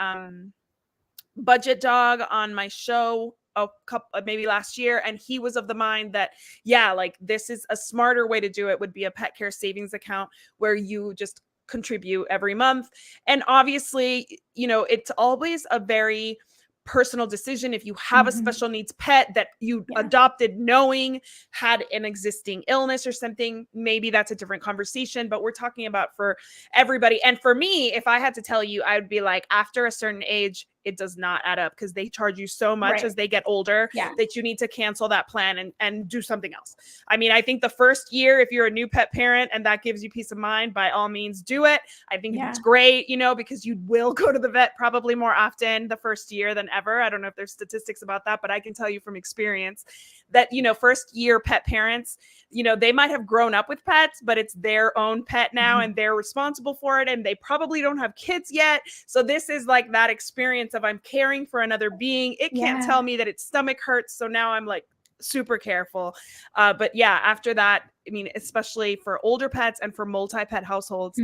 budget dog on my show a couple, maybe last year, and he was of the mind that, yeah, like this is a smarter way to do it, would be a pet care savings account where you just contribute every month. And obviously, you know, it's always a very personal decision. If you have a special needs pet that you adopted knowing had an existing illness or something, maybe that's a different conversation, but we're talking about for everybody. And for me, if I had to tell you, I would be like, after a certain age, it does not add up because they charge you so much as they get older that you need to cancel that plan and do something else. I mean, I think the first year, if you're a new pet parent and that gives you peace of mind, by all means do it. I think it's great, you know, because you will go to the vet probably more often the first year than ever. I don't know if there's statistics about that, but I can tell you from experience that, you know, first year pet parents, you know, they might have grown up with pets, but it's their own pet now and they're responsible for it. And they probably don't have kids yet. So this is like that experience of I'm caring for another being. It can't tell me that its stomach hurts. So now I'm like super careful. But yeah, after that, I mean, especially for older pets and for multi-pet households,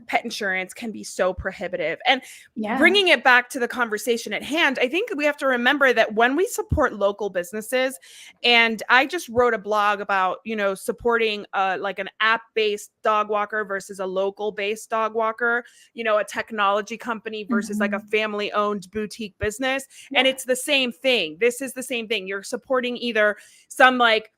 pet insurance can be so prohibitive. And bringing it back to the conversation at hand, I think we have to remember that when we support local businesses, and I just wrote a blog about, you know, supporting like an app-based dog walker versus a local-based dog walker, you know, a technology company versus like a family-owned boutique business. And it's the same thing. This is the same thing. You're supporting either some like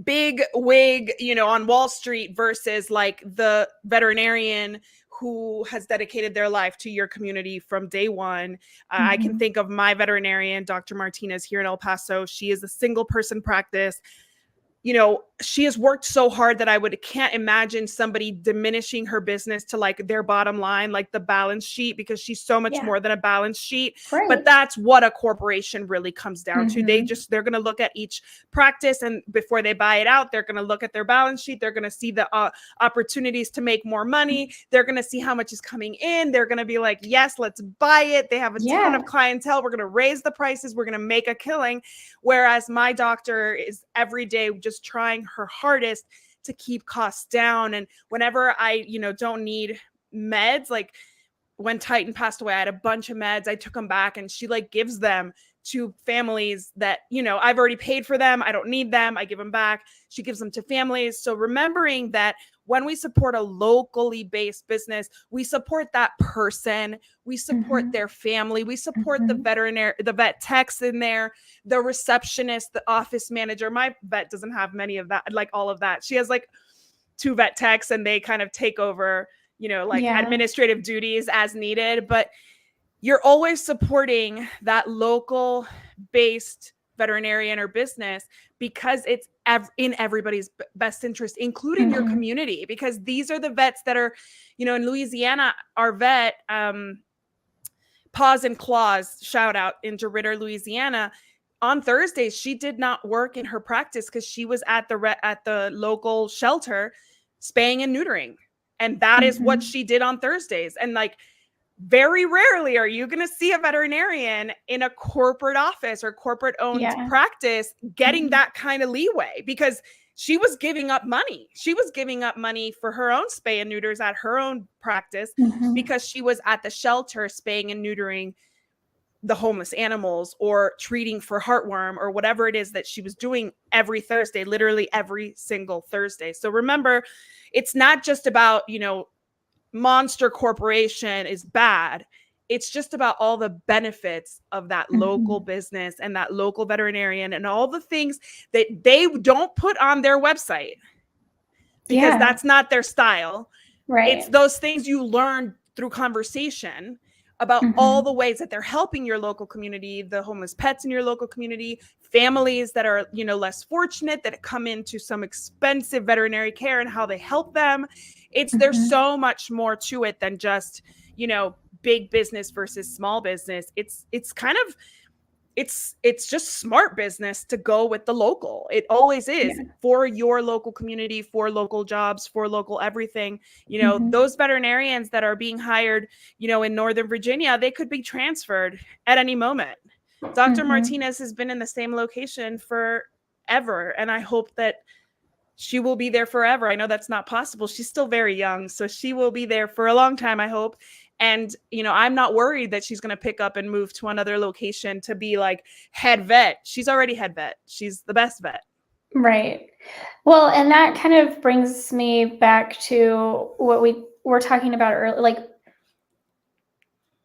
big wig, you know, on Wall Street versus like the veterinarian who has dedicated their life to your community from day one. I can think of my veterinarian, Dr. Martinez, here in El Paso. She is a single person practice. You know, she has worked so hard that can't imagine somebody diminishing her business to like their bottom line, like the balance sheet, because she's so much more than a balance sheet. But that's what a corporation really comes down to. They're going to look at each practice, and before they buy it out, they're going to look at their balance sheet. They're going to see the opportunities to make more money. They're going to see how much is coming in. They're going to be like, yes, let's buy it. They have a ton of clientele. We're going to raise the prices. We're going to make a killing. Whereas my doctor is every day just trying her hardest to keep costs down. And whenever I, you know, don't need meds, like when Titan passed away, I had a bunch of meds. I took them back, and she like gives them to families that, you know, I've already paid for them. I don't need them. I give them back. She gives them to families. So remembering that when we support a locally based business, we support that person, we support their family, we support the veterinary, the vet techs in there, the receptionist, the office manager. My vet doesn't have many of that, like all of that. She has like 2 vet techs, and they kind of take over, you know, like administrative duties as needed. But you're always supporting that local based veterinarian or business because it's in everybody's best interest, including your community, because these are the vets that are, you know, in Louisiana, our vet, Paws and Claws, shout out in DeRidder, Louisiana. On Thursdays, she did not work in her practice because she was at the local shelter spaying and neutering. And that is what she did on Thursdays. And like, very rarely are you going to see a veterinarian in a corporate office or corporate owned practice getting that kind of leeway, because she was giving up money. She was giving up money for her own spay and neuters at her own practice because she was at the shelter spaying and neutering the homeless animals or treating for heartworm or whatever it is that she was doing every Thursday, literally every single Thursday. So remember, it's not just about, you know, monster corporation is bad. It's just about all the benefits of that local business and that local veterinarian and all the things that they don't put on their website because that's not their style. Right. It's those things you learn through conversation about all the ways that they're helping your local community, the homeless pets in your local community, families that are, you know, less fortunate that come into some expensive veterinary care and how they help them. There's so much more to it than just, you know, big business versus small business. It's just smart business to go with the local. It always is for your local community, for local jobs, for local everything. You know, those veterinarians that are being hired, you know, in Northern Virginia, they could be transferred at any moment. Dr. Martinez has been in the same location forever, and I hope that she will be there forever. I know that's not possible. She's still very young, so she will be there for a long time, I hope. And, I'm not worried that she's going to pick up and move to another location to be like head vet. She's already head vet. She's the best vet. Right. Well, and that kind of brings me back to what we were talking about earlier. Like,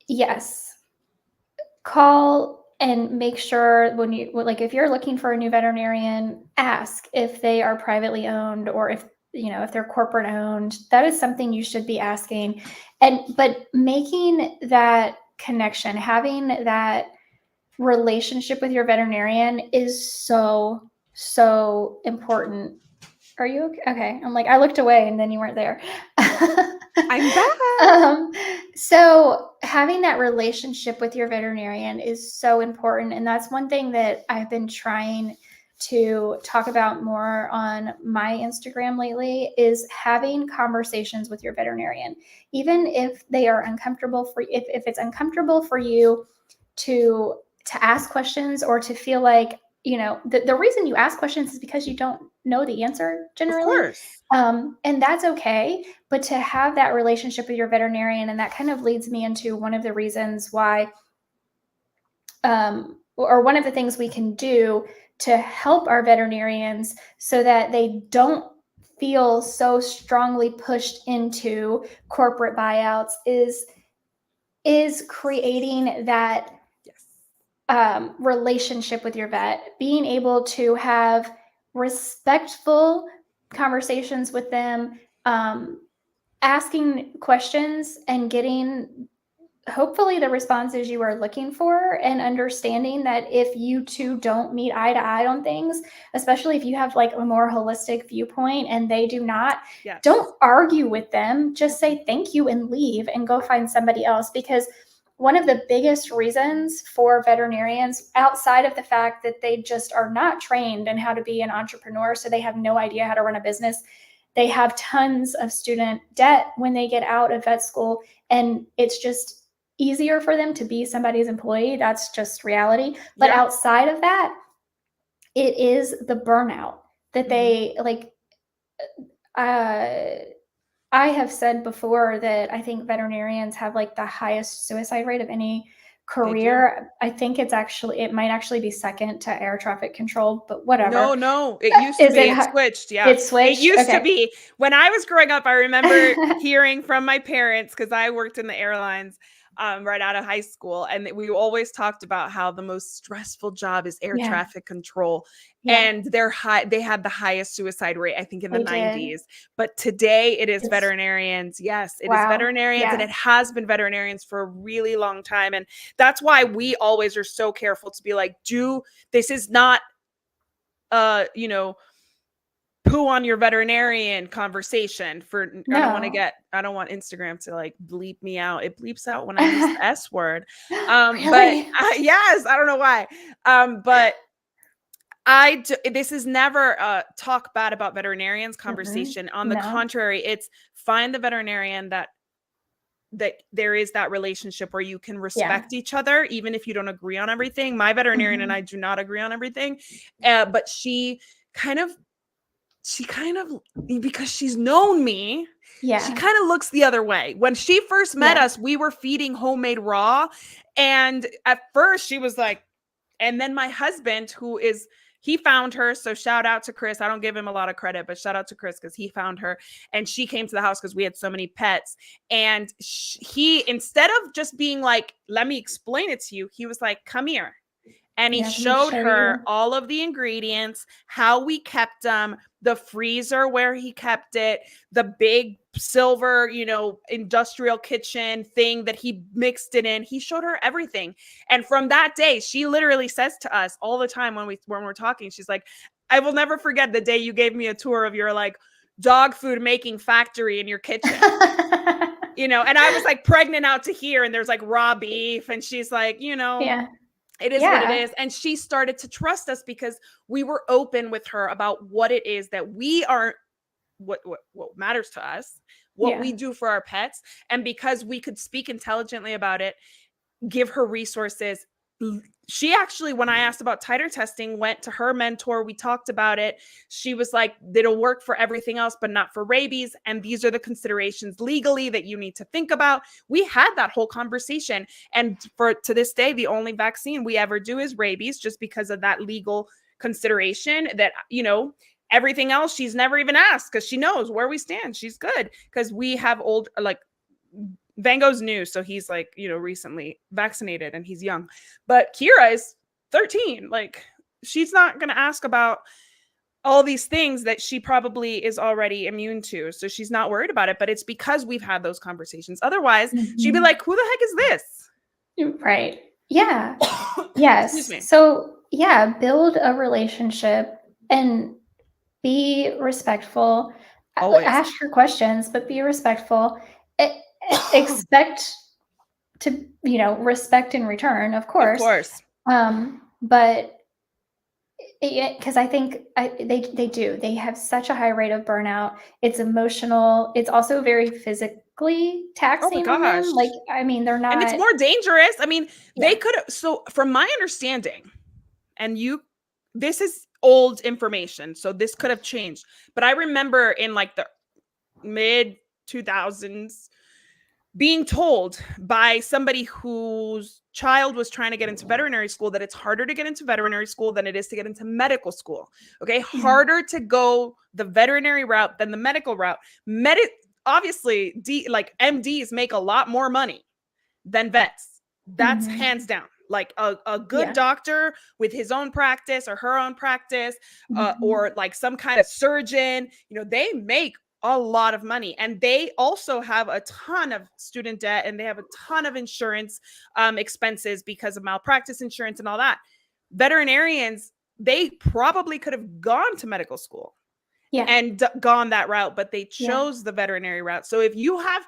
yes, call and make sure when you, like, if you're looking for a new veterinarian, ask if they are privately owned or if, if they're corporate owned. That is something you should be asking. But making that connection, having that relationship with your veterinarian is so, so important. Are you okay? Okay. I'm like, I looked away and then you weren't there. I'm back. So having that relationship with your veterinarian is so important. And that's one thing that I've been trying to talk about more on my Instagram lately is having conversations with your veterinarian. Even if they are uncomfortable for if it's uncomfortable for you to ask questions or to feel like, the reason you ask questions is because you don't know the answer generally. Of course. And that's okay. But to have that relationship with your veterinarian, and that kind of leads me into one of the reasons why, or one of the things we can do to help our veterinarians so that they don't feel so strongly pushed into corporate buyouts is creating that relationship with your vet, being able to have respectful conversations with them, asking questions and getting hopefully the responses you are looking for, and understanding that if you two don't meet eye to eye on things, especially if you have like a more holistic viewpoint and they do not, don't argue with them. Just say thank you and leave and go find somebody else. Because one of the biggest reasons for veterinarians, outside of the fact that they just are not trained in how to be an entrepreneur, so they have no idea how to run a business, they have tons of student debt when they get out of vet school, and it's just easier for them to be somebody's employee. That's just reality. But outside of that, it is the burnout that they like. I have said before that I think veterinarians have like the highest suicide rate of any career. I think it might actually be second to air traffic control, but whatever. No, it used to be. It switched. Yeah. It switched. It used to be. When I was growing up, I remember hearing from my parents, because I worked in the airlines right out of high school, and we always talked about how the most stressful job is air traffic control. And they had the highest suicide rate, I think, in the 90s. But today it is veterinarians. Yes, it is veterinarians, and it has been veterinarians for a really long time. And that's why we always are so careful to be like, this is not poo on your veterinarian conversation for no. I don't want Instagram to like bleep me out. It bleeps out when I use the S word. Really? But yes, I don't know why. But this is never a talk bad about veterinarians conversation. On the contrary, it's find the veterinarian that there is that relationship where you can respect each other, even if you don't agree on everything. My veterinarian and I do not agree on everything. But she kind of, because she's known me, she kind of looks the other way. When she first met us, we were feeding homemade raw. And at first she was like, and then my husband, he found her. So shout out to Chris. I don't give him a lot of credit, but shout out to Chris because he found her, and she came to the house because we had so many pets. And he, instead of just being like, let me explain it to you, he was like, come here. And he showed her all of the ingredients, how we kept them, the freezer where he kept it, the big silver, industrial kitchen thing that he mixed it in. He showed her everything. And from that day, she literally says to us all the time when we're talking, she's like, I will never forget the day you gave me a tour of your like dog food making factory in your kitchen. And I was like pregnant out to here, and there's like raw beef, and she's like, it is what it is. And she started to trust us because we were open with her about what it is that we are, what matters to us, what we do for our pets. And because we could speak intelligently about it, give her resources, she actually, when I asked about titer testing, went to her mentor. We talked about it. She was like, it'll work for everything else, but not for rabies. And these are the considerations legally that you need to think about. We had that whole conversation. And to this day, the only vaccine we ever do is rabies, just because of that legal consideration that, you know, everything else she's never even asked, because she knows where we stand. She's good, because we have old, like, Van Gogh's new, so he's like, you know, recently vaccinated and he's young. But Kira is 13. Like, she's not going to ask about all these things that she probably is already immune to. So she's not worried about it, but it's because we've had those conversations. Otherwise, she'd be like, who the heck is this? Right. Yeah. Yes. So yeah, build a relationship and be respectful. Always. Ask your questions, but be respectful. Expect to, you know, respect in return, of course. Of course. But because I think they have such a high rate of burnout. It's emotional. It's also very physically taxing on them. Like, I mean, they're not. And it's more dangerous. I mean, they could have. So from my understanding, and this is old information, so this could have changed. But I remember in like the mid 2000s being told by somebody whose child was trying to get into veterinary school that it's harder to get into veterinary school than it is to get into medical school. Okay. Harder to go the veterinary route than the medical route. Obviously, like MDs make a lot more money than vets. That's hands down. Like a good doctor with his own practice or her own practice, or like some kind of surgeon, you know, they make a lot of money, and they also have a ton of student debt, and they have a ton of insurance expenses because of malpractice insurance and all that. Veterinarians, they probably could have gone to medical school and gone that route, but they chose the veterinary route. So if you have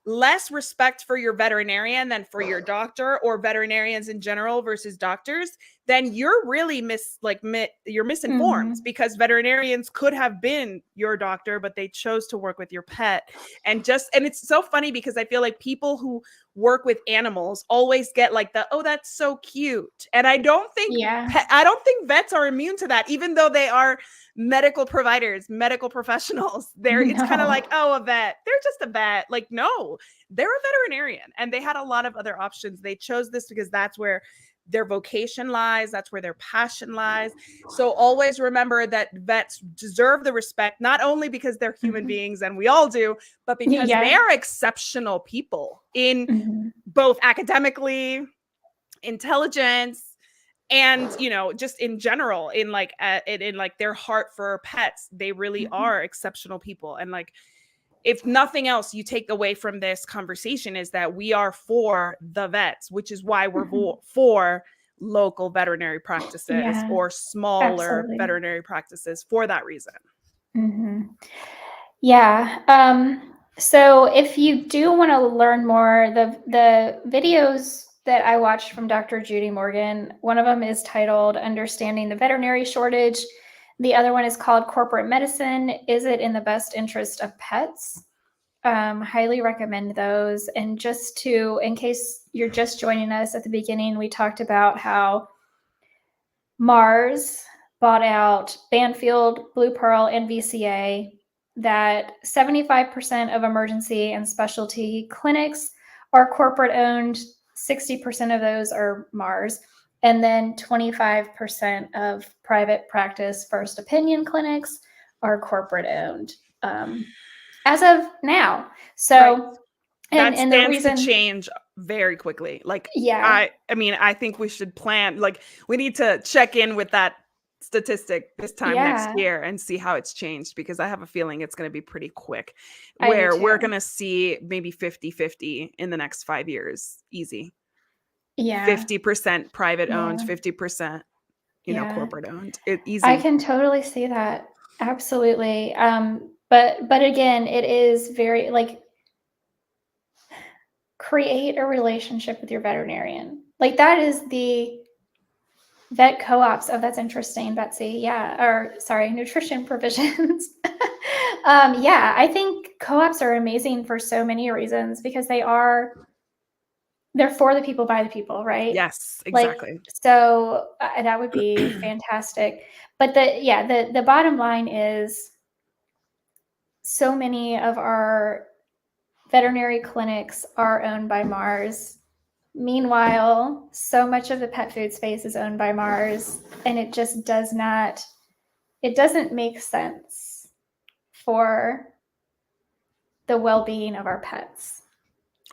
less respect for your veterinarian than for your doctor, or veterinarians in general versus doctors, then you're really you're misinformed, because veterinarians could have been your doctor, but they chose to work with your pet. And it's so funny, because I feel like people who work with animals always get like oh, that's so cute. And I don't think vets are immune to that, even though they are medical providers, medical professionals. It's kind of like, oh, a vet, they're just a vet. Like, no, they're a veterinarian, and they had a lot of other options. They chose this because that's where their vocation lies. That's where their passion lies. So always remember that vets deserve the respect, not only because they're human beings, and we all do, but because they are exceptional people in both academically, intelligence, and, you know, just in general, in like their heart for pets. They really are exceptional people. And like, if nothing else you take away from this conversation is that we are for the vets, which is why we're for local veterinary practices or smaller veterinary practices for that reason. So if you do want to learn more, the videos that I watched from Dr. Judy Morgan, one of them is titled Understanding the Veterinary Shortage. The other one is called Corporate Medicine. Is it in the best interest of pets? Highly recommend those. And in case you're just joining us at the beginning, we talked about how Mars bought out Banfield, Blue Pearl, and VCA, that 75% of emergency and specialty clinics are corporate owned. 60% of those are Mars. And then 25% of private practice first opinion clinics are corporate owned, as of now. So, that stands to change very quickly. Like, I mean, I think we should plan, like, we need to check in with that statistic this time next year and see how it's changed, because I have a feeling it's going to be pretty quick, where we're going to see maybe 50-50 in the next 5 years. Easy. 50% private owned, 50%, corporate owned. Easy. I can totally see that. Absolutely. But again, it is very, like, create a relationship with your veterinarian. Like, that is the vet co-ops. Oh, that's interesting, Betsy. Nutrition provisions. I think co-ops are amazing for so many reasons, because they are they're for the people, by the people, right? Yes, Like, exactly. so that would be fantastic. But the bottom line is, so many of our veterinary clinics are owned by Mars. Meanwhile, so much of the pet food space is owned by Mars, and it just doesn't make sense for the well-being of our pets.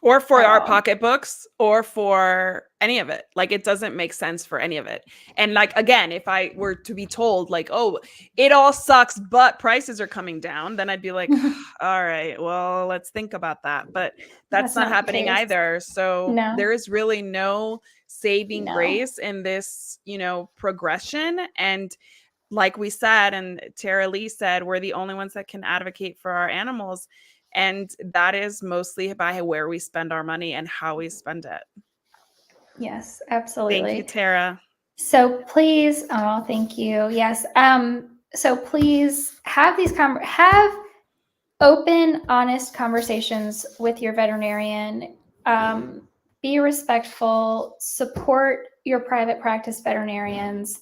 Or for our pocketbooks, or for any of it. Like, it doesn't make sense for any of it. And like, again, if I were to be told like, oh, it all sucks, but prices are coming down, then I'd be like, all right, well, let's think about that. But that's not happening either. So there is really no saving grace in this, progression. And like we said, and Tara Lee said, we're the only ones that can advocate for our animals. And that is mostly by where we spend our money and how we spend it. Yes, absolutely. Thank you, Tara. So please, thank you. Yes. So please have have open, honest conversations with your veterinarian. Be respectful, support your private practice veterinarians.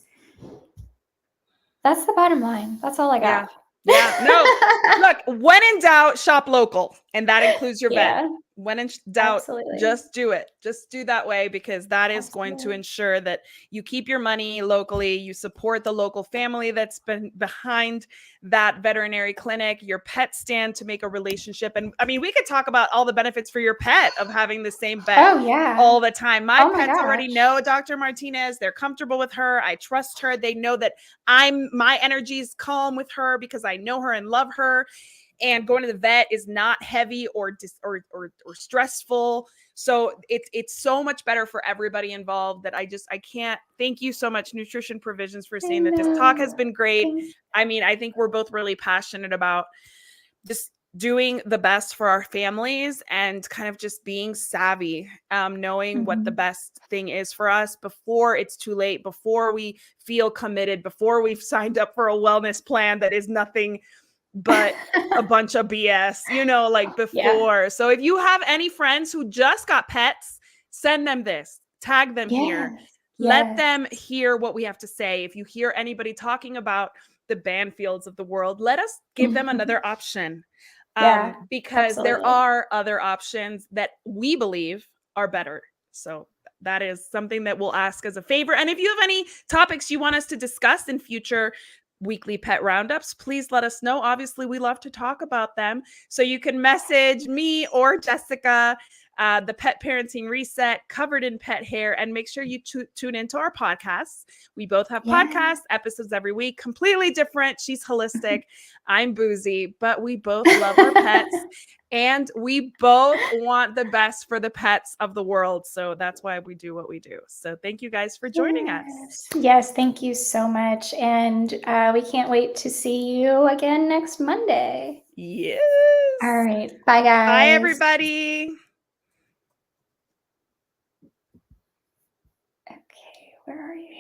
That's the bottom line. That's all I got. Yeah. No, look, when in doubt, shop local. And that includes your vet. When in doubt, just do it. Just do that way, because that is going to ensure that you keep your money locally. You support the local family that's been behind that veterinary clinic, your pet stand, to make a relationship. And I mean, we could talk about all the benefits for your pet of having the same vet all the time. My pets already know Dr. Martinez. They're comfortable with her. I trust her. They know that my energy is calm with her because I know her and love her. And going to the vet is not heavy or stressful. So it's so much better for everybody involved that I can't thank you so much, Nutrition Provisions, for saying that this talk has been great. I mean, I think we're both really passionate about just doing the best for our families and kind of just being savvy, knowing what the best thing is for us before it's too late, before we feel committed, before we've signed up for a wellness plan that is nothing but a bunch of BS, like before. So if you have any friends who just got pets, send them this, tag them here, let them hear what we have to say. If you hear anybody talking about the Banfields of the world, let us give them another option, because there are other options that we believe are better. So that is something that we'll ask as a favor. And if you have any topics you want us to discuss in future weekly pet roundups, please let us know. Obviously, we love to talk about them. So you can message me or Jessica, the Pet Parenting Reset, Covered in Pet Hair, and make sure you tune into our podcasts. We both have podcast episodes every week, completely different. She's holistic. I'm boozy, but we both love our pets. And we both want the best for the pets of the world. So that's why we do what we do. So thank you guys for joining us. Yes, thank you so much. And we can't wait to see you again next Monday. Yes. All right. Bye, guys. Bye, everybody. Okay, where are you?